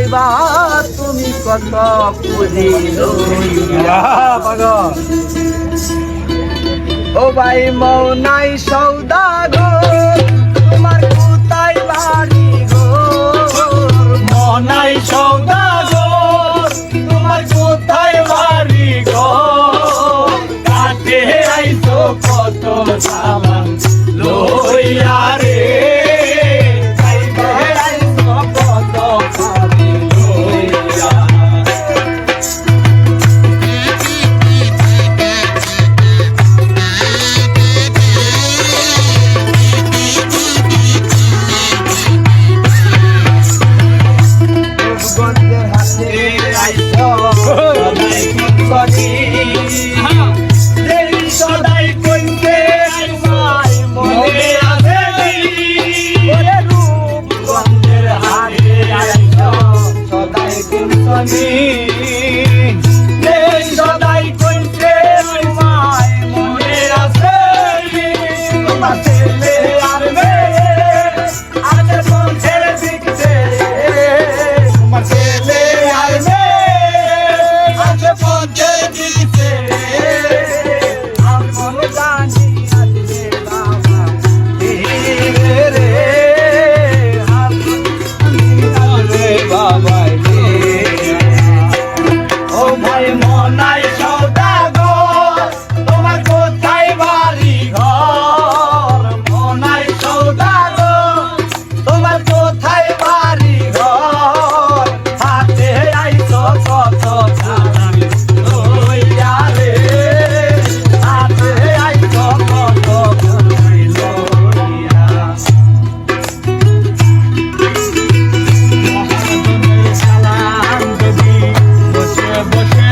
যাইবা তুমি কত পুঁজি লইয়া পাগল ও ভাই মৌনাই সৌদাগর তোমার কোথায় বাড়ি গো মনাই সৌদাগর তোমার কোথায় বাড়ি গো কাটে আইছো কত সামান লইয়া রে সদাই কইতে আইমাই মনে আছে ওরে রূপ গন্ধের হাতে আইছো সদাই কুন্তনি সদাই কইতে আইমাই মনে আছে তোমার ছেলে আর মেয়ে আজ পৌঁছের দিকতে তোমার ছেলে আর মেয়ে আজ পৌঁছের দিকতে মনাই সৌদাগর তোমার কোথায় বাড়ি ঘর মনাই সৌদাগর তোমার কোথায় বাড়ি ঘর হাতে আইছো কত সামান লইয়া রে হাতে আইছো কত লইয়া সালাম যদি বসে বসে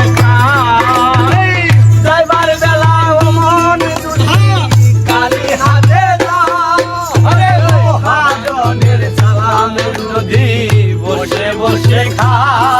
বসে বসে খা